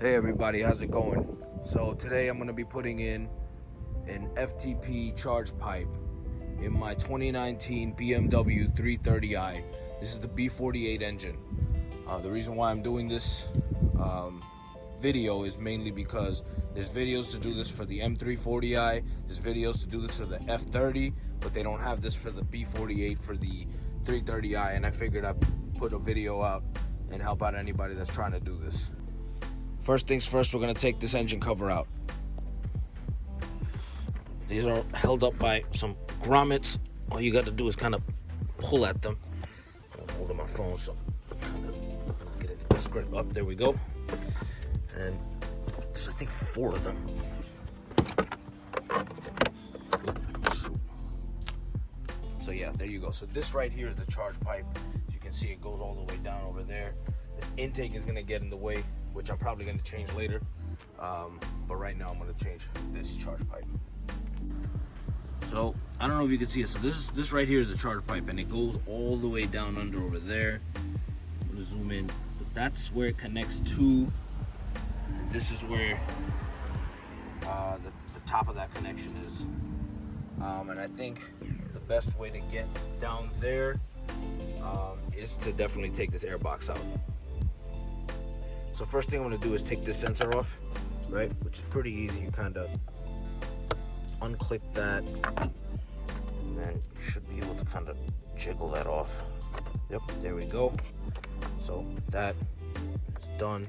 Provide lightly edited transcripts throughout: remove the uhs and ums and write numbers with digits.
Hey everybody, how's it going? So today I'm going to be putting in an FTP charge pipe in my 2019 BMW 330i. This is the B48 engine. The reason why I'm doing this video is mainly because there's videos to do this for the M340i, there's videos to do this for the F30, but they don't have this for the B48 for the 330i, and I figured I'd put a video out and help out anybody that's trying to do this. First things first, we're going to take this engine cover out. These are held up by some grommets. All you got to do is kind of pull at them. I'm holding my phone, so kind of get it the best grip up. There we go. And there's, I think, 4 of them. So yeah, there you go. So this right here is the charge pipe. As you can see, it goes all the way down over there. This intake is going to get in the way, which I'm probably going to change later. But right now I'm going to change this charge pipe. So I don't know if you can see it. So this right here is the charge pipe, and it goes all the way down under over there. I'm going to zoom in. But that's where it connects to. This is where the top of that connection is. And I think the best way to get down there is to definitely take this air box out. So first thing I'm going to do is take this sensor off, right? Which is pretty easy. You kind of unclick that, and then you should be able to kind of jiggle that off. Yep, there we go. So that is done.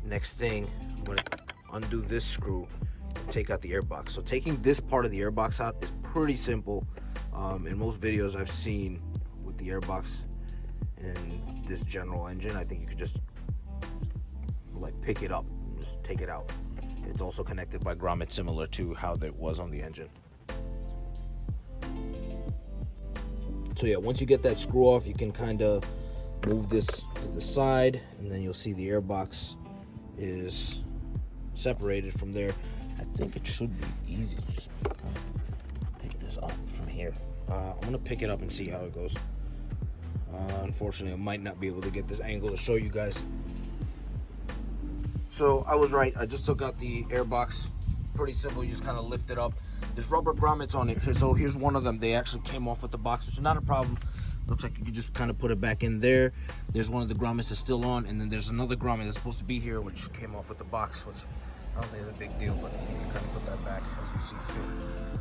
Next thing, I'm going to undo this screw and take out the air box. So taking this part of the air box out is pretty simple. In most videos I've seen with the air box in this general engine, I think you could just like pick it up and just take it out. It's also connected by grommet, similar to how that was on the engine. So yeah, once you get that screw off, you can kind of move this to the side, and then you'll see the air box is separated from there. I think it should be easy to just kind of pick this up from here. I'm gonna pick it up and see how it goes. Unfortunately, I might not be able to get this angle to show you guys. So I was right, I just took out the air box. Pretty simple, you just kind of lift it up. There's rubber grommets on it, so here's one of them. They actually came off with the box, which is not a problem. Looks like you can just kind of put it back in there. There's one of the grommets that's still on, and then there's another grommet that's supposed to be here, which came off with the box, which I don't think is a big deal, but you can kind of put that back as you see fit.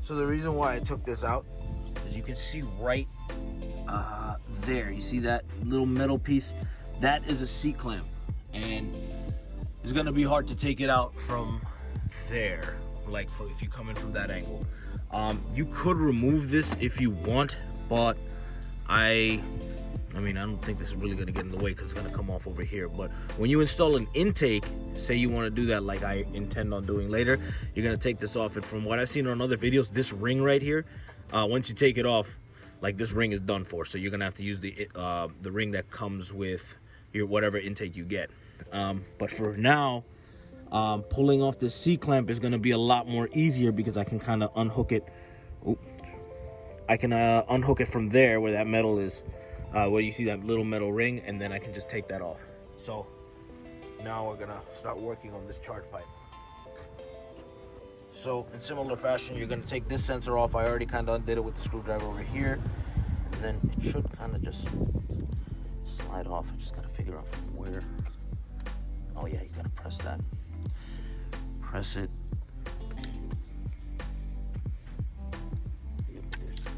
So the reason why I took this out is you can see right there, you see that little metal piece? That is a C-clamp, and it's gonna be hard to take it out from there, like if you come in from that angle. You could remove this if you want, but I mean, I don't think this is really gonna get in the way because it's gonna come off over here. But when you install an intake, say you want to do that like I intend on doing later, you're gonna take this off. And from what I've seen on other videos, this ring right here, once you take it off, like this ring is done for. So you're gonna have to use the ring that comes with your whatever intake you get. But for now, pulling off this C-clamp is gonna be a lot more easier because I can kind of unhook it. Ooh. I can unhook it from there where that metal is, where you see that little metal ring, and then I can just take that off. So now we're gonna start working on this charge pipe. So in similar fashion, you're gonna take this sensor off. I already kind of undid it with the screwdriver over here, and then it should kind of just slide off. I just gotta figure out where. Oh yeah, you gotta press that. Press it. Yep,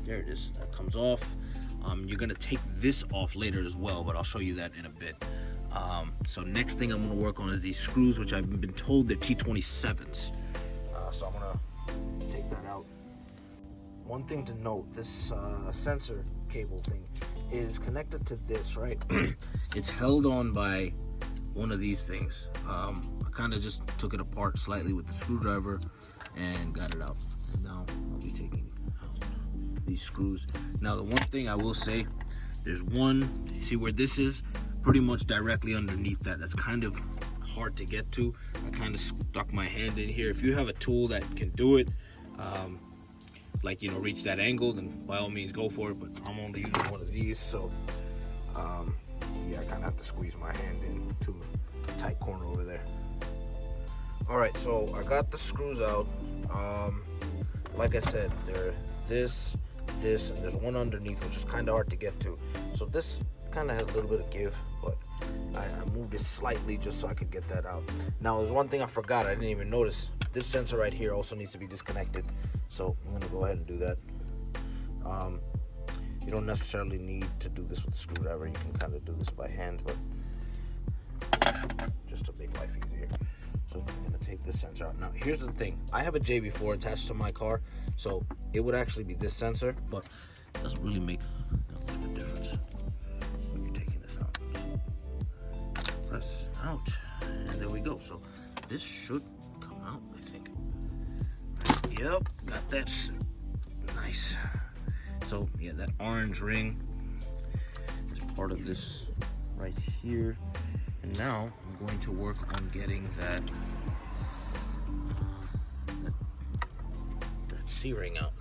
there it is. That comes off. You're gonna take this off later as well, but I'll show you that in a bit. So next thing I'm gonna work on is these screws, which I've been told they're T27s. So I'm gonna take that out. One thing to note, this sensor cable thing is connected to this, right? It's held on by one of these things. I kind of just took it apart slightly with the screwdriver and got it out. And now I'll be taking out these screws. Now the one thing I will say, there's one, you see where this is? Pretty much directly underneath that. That's kind of hard to get to. I kind of stuck my hand in here. If you have a tool that can do it, like, you know, reach that angle, then by all means go for it, but I'm only using one of these. So yeah, I kind of have to squeeze my hand into a tight corner over there. All right, so I got the screws out. Like I said, they're this, and there's one underneath, which is kind of hard to get to. So this kind of has a little bit of give, but I moved it slightly just so I could get that out. Now, there's one thing I forgot. I didn't even notice. This sensor right here also needs to be disconnected. So I'm gonna go ahead and do that. You don't necessarily need to do this with a screwdriver. You can kind of do this by hand, but just to make life easier. So I'm gonna take this sensor out. Now, here's the thing. I have a JB4 attached to my car, so it would actually be this sensor, but it doesn't really make that much of a difference when you're taking this out. Press out, and there we go. So this should come out, I think. Yep, got that. Nice. So yeah, that orange ring is part of this right here. And now I'm going to work on getting that C-ring out.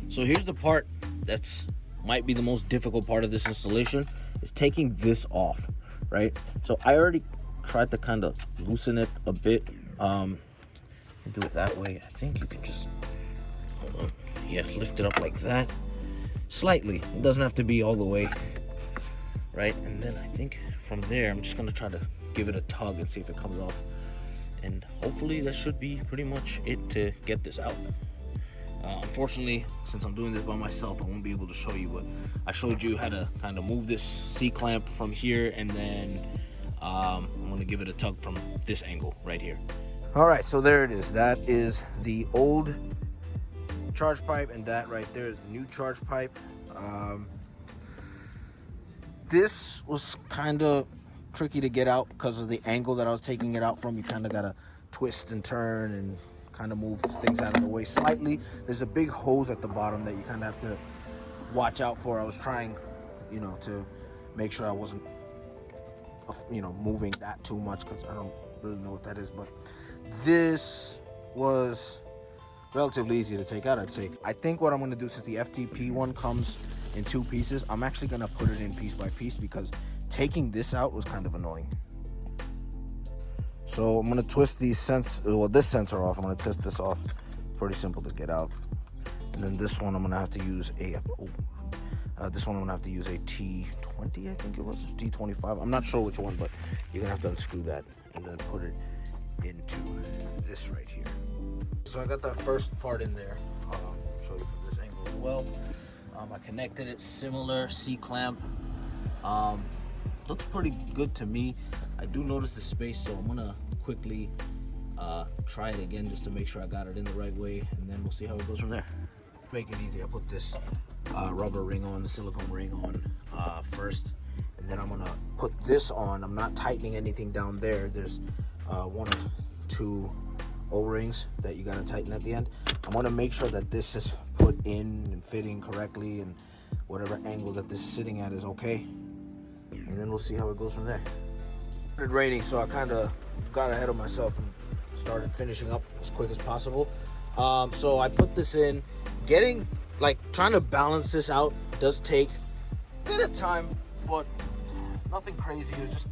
So here's the part that's might be the most difficult part of this installation, is taking this off, right? So I already tried to kind of loosen it a bit. Do it that way. I think you can just, hold on. Yeah, lift it up like that. Slightly. It doesn't have to be all the way, right? And then I think from there, I'm just gonna try to give it a tug and see if it comes off. And hopefully that should be pretty much it to get this out. Unfortunately, since I'm doing this by myself, I won't be able to show you, but I showed you how to kind of move this C-clamp from here, and then I'm gonna give it a tug from this angle right here. All right, so there it is. That is the old charge pipe, and that right there is the new charge pipe. This was kind of tricky to get out because of the angle that I was taking it out from. You kind of gotta twist and turn and kind of move things out of the way slightly. There's a big hose at the bottom that you kind of have to watch out for. I was trying, you know, to make sure I wasn't, you know, moving that too much, because I don't really know what that is. But this was relatively easy to take out, I'd say. I think what I'm going to do, since the FTP one comes in 2 pieces, I'm actually going to put it in piece by piece, because taking this out was kind of annoying. So I'm going to twist this sensor off. I'm going to twist this off. Pretty simple to get out. And then this one I'm going to have to use a T20, I think it was, T25. I'm not sure which one, but you're going to have to unscrew that and then put it into this right here. So I got that first part in there. I'll show you from this angle as well. I connected it, similar C-clamp. Looks pretty good to me. I do notice the space, so I'm gonna quickly try it again just to make sure I got it in the right way, and then we'll see how it goes from there. Make it easy, I put this rubber ring on, the silicone ring on first, and then I'm gonna put this on. I'm not tightening anything down there. There's one of 2 O-rings that you gotta tighten at the end. I wanna make sure that this is put in and fitting correctly, and whatever angle that this is sitting at is okay. And then we'll see how it goes from there. It started raining, so I kind of got ahead of myself and started finishing up as quick as possible. So I put this in. Trying to balance this out does take a bit of time, but nothing crazy. It was just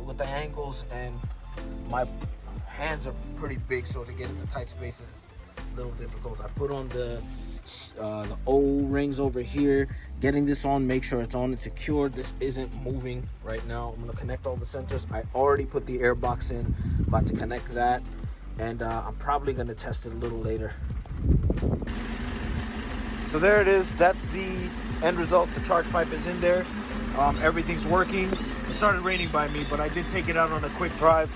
with the angles, and my hands are pretty big, so to get into tight spaces is a little difficult. I put on the O-rings over here, getting this on, make sure it's on and secured. This isn't moving right now. I'm going to connect all the sensors. I already put the air box in, about to connect that, and I'm probably going to test it a little later. So there it is. That's the end result. The charge pipe is in there. Everything's working. It started raining by me, but I did take it out on a quick drive.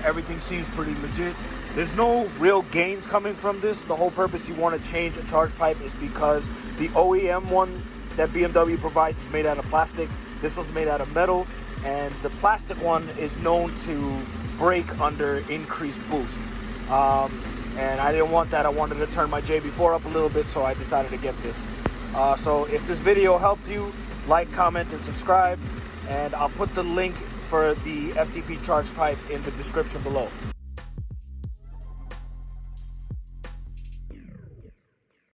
Everything seems pretty legit. There's no real gains coming from this. The whole purpose you want to change a charge pipe is because the OEM one that BMW provides is made out of plastic. This one's made out of metal, and the plastic one is known to break under increased boost. And I didn't want that. I wanted to turn my JB4 up a little bit, so I decided to get this. So if this video helped you, like, comment, and subscribe. And I'll put the link for the FTP charge pipe in the description below.